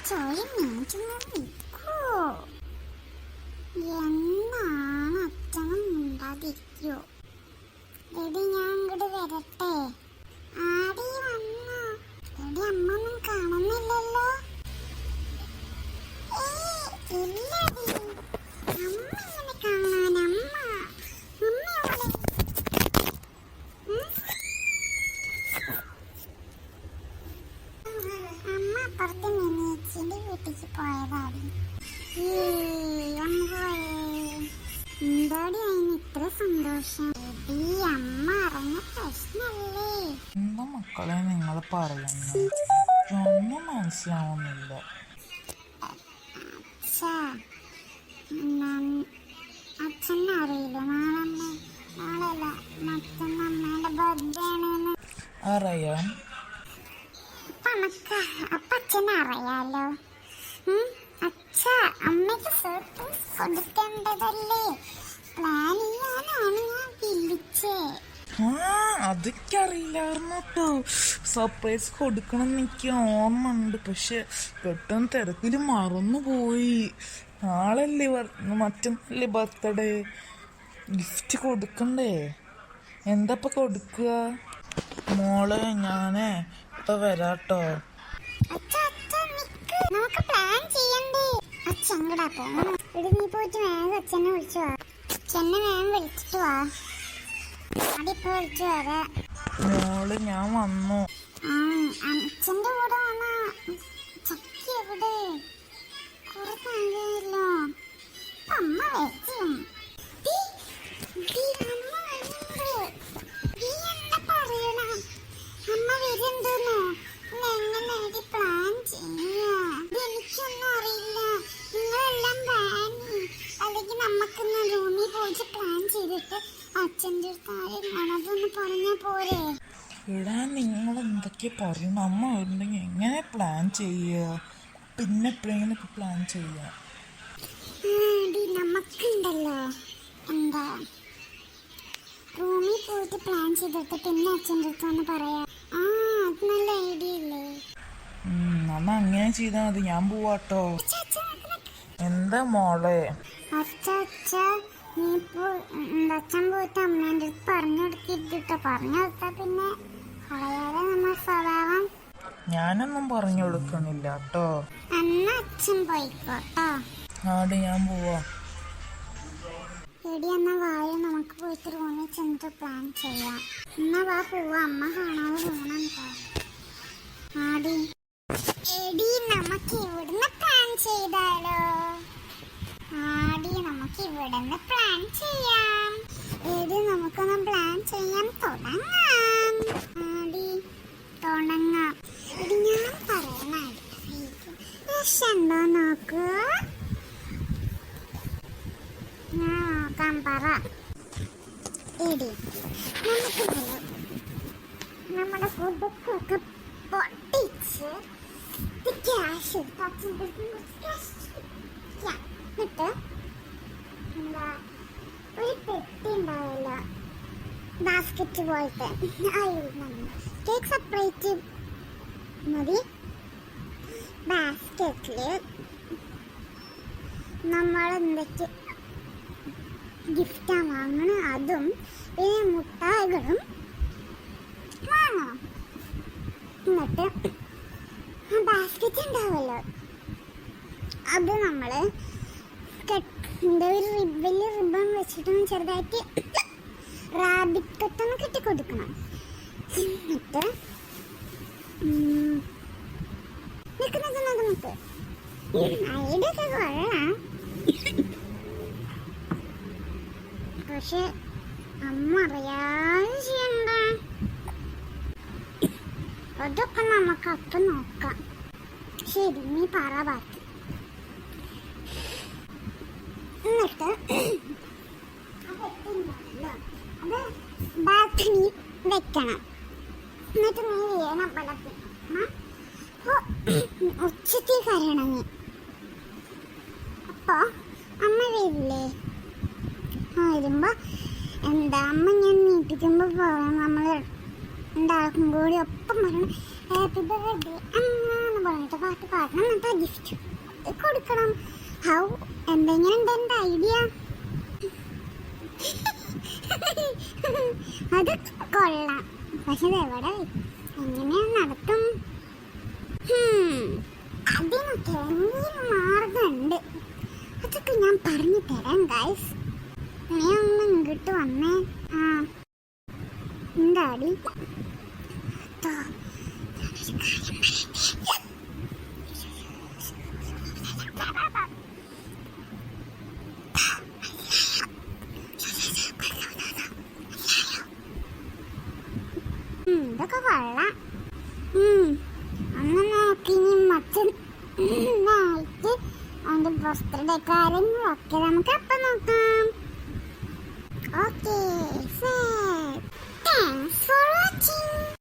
ചോര നീട്ടുന്നത് നിൽക്കോ? എന്നാണ് അച്ഛനും മിണ്ടാതിരിക്കോ? എടി ഞാൻ ഇങ്ങോട്ട് വരട്ടെ. ആടി വന്നോ? എടി അമ്മ ഒന്നും കാണുന്നില്ലല്ലോ. ഇല്ലടി, അമ്മ എങ്ങനെ കാണാൻ? അമ്മ അപ്പുറത്ത് മിനിച്ചിന്റെ വീട്ടിലേക്ക് പോയതാടി. എന്താടി അതിന് ഇത്ര സന്തോഷം? അമ്മ അറിഞ്ഞ പ്രശ്നല്ലേ? എന്താ മക്കളെ നിങ്ങൾ പറയുന്നു? ഒന്നും മനസ്സിലാവുന്നില്ല. അച്ഛനെ അറിയില്ല, നാളല്ല മറ്റന്ന അമ്മേന്റെ ബർത്ത്ഡേ ആണെന്ന് അറിയാം. അപ്പൊ അച്ഛനെ അറിയാലോ. അച്ഛ അമ്മയ്ക്ക് സർപ്രൈസ് കൊടുക്കേണ്ടതല്ലേ? പ്ലാൻ ചെയ്യാനാണ് ഞാൻ വിളിച്ചേ. അതൊക്കെ അറിയില്ലായിരുന്നു കേട്ടോ. സർപ്രൈസ് കൊടുക്കണം എന്ന് എനിക്ക് ഓർമ്മ ഉണ്ട്, പക്ഷെ പെട്ടെന്ന് തിരക്കില് മറന്നുപോയി. നാളല്ലേ മറ്റന്നല്ലേ ബർത്ത്ഡേ. ഗിഫ്റ്റ് കൊടുക്കണ്ടേ? എന്താ കൊടുക്കുക? മോളെ ഞാനേ ഇപ്പൊ വരാട്ടോ. നമുക്ക് പ്ലാൻ ചെയ്യണ്ടേ? അച്ഛങ്ങടാ പോണം. ഇവിടെ നീ പോയിട്ട് വേഗം അച്ഛനെ വിളിച്ചു വാ. അച്ഛനെ വേഗം വിളിച്ചിട്ട് വാ. അടിപ്പോ വിളിച്ചു വരാ. മോള് ഞാൻ വന്നു. അച്ഛന്റെ കൂടെ വന്ന ചക്കി എവിടെ? കുറെ കാലല്ലോ. അമ്മ വരും. അമ്മ വരുന്നോ? എങ്ങനെ പ്ലാൻ ചെയ്യാ? എനിക്കൊന്നും അറിയില്ല. നിങ്ങളെല്ലാം പ്ലാൻ അല്ലെങ്കിൽ നമുക്കിന്ന് റൂമിൽ പോയിട്ട് പ്ലാൻ ചെയ്തിട്ട് അച്ഛൻ്റെ കാര്യമാണ് അതൊന്ന് പറഞ്ഞാ പോരെ? ഇവിടെ നിങ്ങൾ എന്തൊക്കെ പറയണം? അമ്മ വരുന്നുണ്ടെങ്കിൽ എങ്ങനെ പ്ലാൻ ചെയ്യുക? പിന്നെ എപ്പോഴെങ്കിലൊക്കെ പ്ലാൻ ചെയ്യാം. നമുക്കുണ്ടല്ലോ എന്താ റൂമിൽ പോയിട്ട് പ്ലാൻ ചെയ്തിട്ട് പിന്നെ അച്ഛൻ്റെ അടുത്ത് വന്ന് പറയാം. അത് നല്ല ഐഡിയ അല്ലേ? എന്നാ അങ്ങനെ ചെയ്താൽ മതി. ഞാൻ പോവാട്ടോ. എന്താ മോളെ? അച്ഛൻ പോയിട്ട് അമ്മേൻ്റെ അടുത്ത് പറഞ്ഞു കൊടുക്കിട്ടോ. പറഞ്ഞു കൊടുത്താ പിന്നെ കളയാതെ നമ്മൾ സ്വഭാവം. ഞാനൊന്നും പറഞ്ഞു കൊടുക്കണില്ല കേട്ടോ. എന്നാ അച്ഛൻ പോയിക്കോട്ടോ. ആടെ ഞാൻ പോവാ. എടി എന്നാ വായ നമുക്ക് പോയിട്ട് റൂമിൽ ചെന്നിട്ട് പ്ലാൻ ചെയ്യാം. എന്നാ വാ പോവാ. അമ്മ കാണാതെ പോണം. ആടി എടി നമുക്ക് ഇവിടുന്ന് പ്ലാൻ ചെയ്താലോ? ആടി നമുക്ക് ഇവിടുന്ന് പ്ലാൻ ചെയ്യാം. എടി നമുക്കൊന്ന് പ്ലാൻ ചെയ്യാൻ തുടങ്ങാം. ആടി തുടങ്ങാം. എടി ഞാൻ പറയണ ഉണ്ടോ നോക്കൂ. ഞാൻ നോക്കാൻ പറ. എടി നമുക്ക് നമ്മുടെ ഫുഡൊക്കെ പൊട്ടിച്ച് ക്യാഷ് എന്നിട്ട് എന്താ ഒരു പെട്ടി ഉണ്ടാവല്ലോ, ബാസ്ക്കറ്റ് പോലത്തെ. കേക്ക് സെപ്പറേറ്റ് മതി. ബാസ്ക്കറ്റില് നമ്മൾ എന്തൊക്കെ ഗിഫ്റ്റാ വാങ്ങണ അതും പിന്നെ മുട്ടായികളും വാങ്ങണം. എന്നിട്ട് ബാസ്ക്കറ്റ് ഉണ്ടാവുമല്ലോ, അത് നമ്മള് ഒരു വലിയ റിബൺ വെച്ചിട്ട് ചെറുതായിട്ട് റാബിറ്റ് കട്ടൊന്ന് കെട്ടി കൊടുക്കണം. എന്നിട്ട് നിക്ക് ഐഡിയൊക്കെ കൊള്ളാം, പക്ഷെ അമ്മ അറിയാതെ ചെയ്യണ്ട. അതൊക്കെ നമുക്ക് അപ്പം നോക്കാം. ശരി, നീ പറ ബാക്കി. എന്നിട്ട് അത് ബാൽക്കണി വെക്കണം. എന്നിട്ട് നീ വീണം പടത്തി ഉച്ചത്തിൽ കരയണം നീ. അപ്പൊ അമ്മ വരില്ലേ? വരുമ്പോ എന്താ അമ്മ ഞാൻ നീപ്പിക്കുമ്പോ പോകാം. നമ്മള് ഉണ്ടാക്കും കൂടി ഒപ്പം പറയണം ഹാപ്പി ബർത്ത്ഡേ അമ്മ എന്ന് പറഞ്ഞിട്ട് പാട്ട് പാടണം, എന്നിട്ട് ഗിഫ്റ്റ് കൊടുക്കണം. ഹൗ എന്തെങ്കിലും എൻ്റെ ഐഡിയ? അത് കൊള്ളാം, പക്ഷെ എവിടെ എങ്ങനെയാ നടത്തും? അതിനൊക്കെ എന്തെങ്കിലും മാർഗമുണ്ട്. അതൊക്കെ ഞാൻ പറഞ്ഞു തരാം ഗൈസ്. നീ ഒന്ന് ഇങ്ങോട്ട് വന്നേ. എന്താടി ഇതൊക്കെ കൊള്ളാം. അന്ന് നോക്കി മറ്റു നായിട്ട് അതിന്റെ ബർത്ത്ഡേ കാര്യങ്ങളൊക്കെ നമുക്ക് അപ്പം നോക്കാം. Okay, thanks for watching.